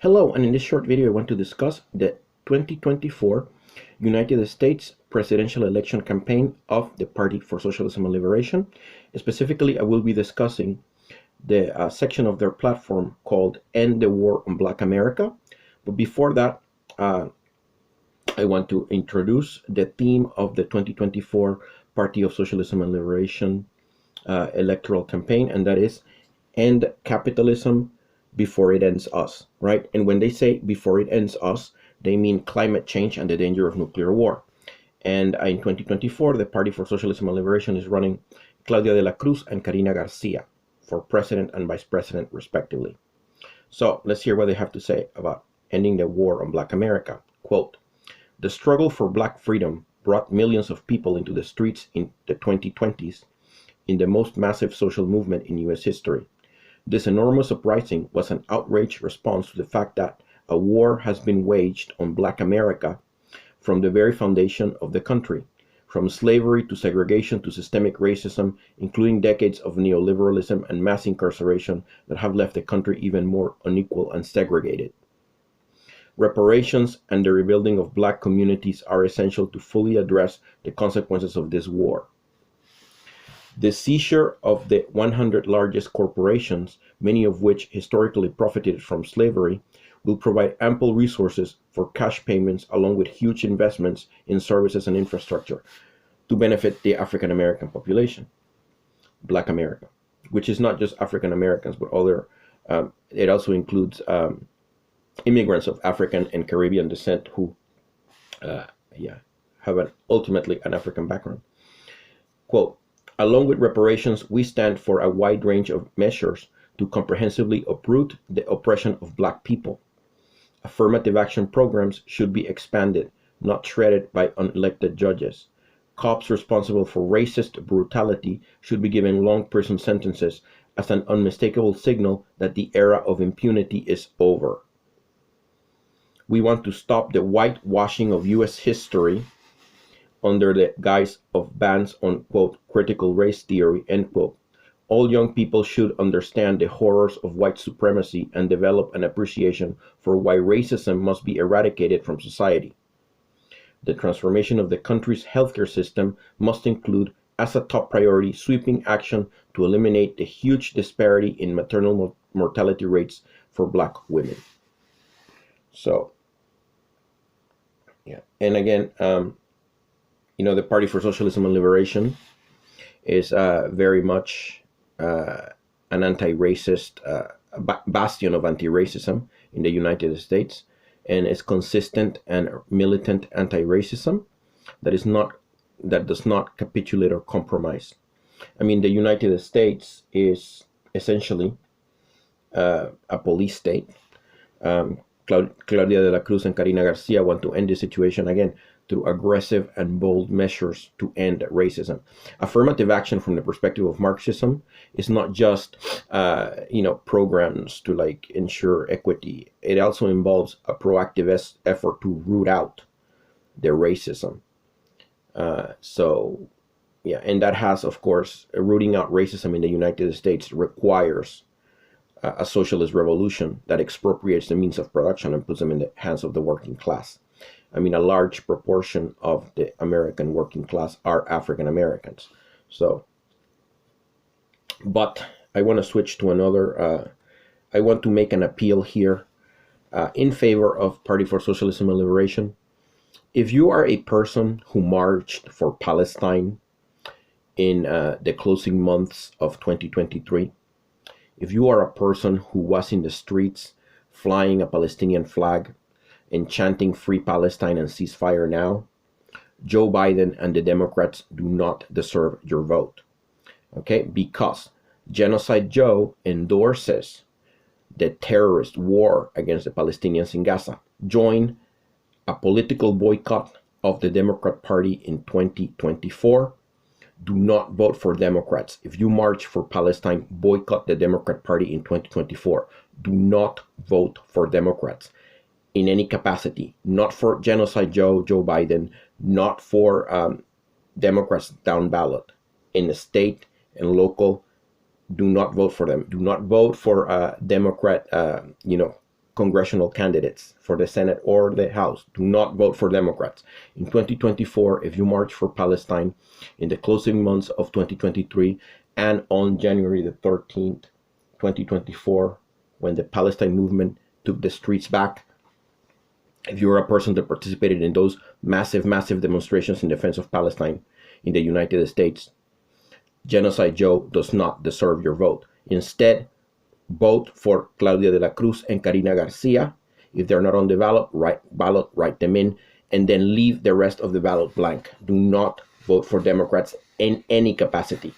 Hello, and in this short video I want to discuss the 2024 United States presidential election campaign of the Party for Socialism and Liberation. Specifically, I will be discussing the section of their platform called End the War on Black America. But before that, I want to introduce the theme of the 2024 Party of Socialism and Liberation electoral campaign, and that is End Capitalism before it ends us, right? And when they say before it ends us, they mean climate change and the danger of nuclear war. And in 2024, the Party for Socialism and Liberation is running Claudia De la Cruz and Karina Garcia for president and vice president, respectively. So let's hear what they have to say about ending the war on Black America. Quote, "The struggle for Black freedom brought millions of people into the streets in the 2020s in the most massive social movement in U.S. history. This enormous uprising was an outraged response to the fact that a war has been waged on Black America from the very foundation of the country, from slavery to segregation to systemic racism, including decades of neoliberalism and mass incarceration that have left the country even more unequal and segregated. Reparations and the rebuilding of Black communities are essential to fully address the consequences of this war. The seizure of the 100 largest corporations, many of which historically profited from slavery, will provide ample resources for cash payments along with huge investments in services and infrastructure to benefit the African American population, Black America, which is not just African Americans, but other, it also includes immigrants of African and Caribbean descent who have ultimately an African background. Quote, "Along with reparations, we stand for a wide range of measures to comprehensively uproot the oppression of Black people. Affirmative action programs should be expanded, not shredded by unelected judges. Cops responsible for racist brutality should be given long prison sentences as an unmistakable signal that the era of impunity is over. We want to stop the whitewashing of U.S. history under the guise of bans on, quote, critical race theory, end quote. All young people should understand the horrors of white supremacy and develop an appreciation for why racism must be eradicated from society. The transformation of the country's healthcare system must include, as a top priority, sweeping action to eliminate the huge disparity in maternal mortality rates for Black women." So, yeah, and again, the Party for Socialism and Liberation is very much an anti-racist bastion of anti-racism in the United States, and is consistent and militant anti-racism that does not capitulate or compromise. I mean, the United States is essentially a police state. Claudia De la Cruz and Karina Garcia want to end the situation again through aggressive and bold measures to end racism. Affirmative action from the perspective of Marxism is not just, programs to ensure equity. It also involves a proactive effort to root out the racism. And that has, of course, rooting out racism in the United States requires a socialist revolution that expropriates the means of production and puts them in the hands of the working class. I mean, a large proportion of the American working class are African Americans. But I want to switch to another, I want to make an appeal here in favor of Party for Socialism and Liberation. If you are a person who marched for Palestine in the closing months of 2023, if you are a person who was in the streets flying a Palestinian flag and chanting "Free Palestine" and "Ceasefire now," Joe Biden and the Democrats do not deserve your vote. Okay? Because Genocide Joe endorses the terrorist war against the Palestinians in Gaza. Join a political boycott of the Democrat Party in 2024. Do not vote for Democrats. If you march for Palestine, boycott the Democrat Party in 2024. Do not vote for Democrats in any capacity. Not for Genocide Joe Biden, not for Democrats down ballot. In the state and local, do not vote for them. Do not vote for Democrat, congressional candidates for the Senate or the House. Do not vote for Democrats. In 2024, if you march for Palestine in the closing months of 2023 and on January the 13th, 2024, when the Palestine movement took the streets back, if you're a person that participated in those massive demonstrations in defense of Palestine in the United States, Genocide Joe does not deserve your vote. Instead, vote for Claudia De la Cruz and Karina Garcia. If they're not on the ballot, write them in, and then leave the rest of the ballot blank. Do not vote for Democrats in any capacity.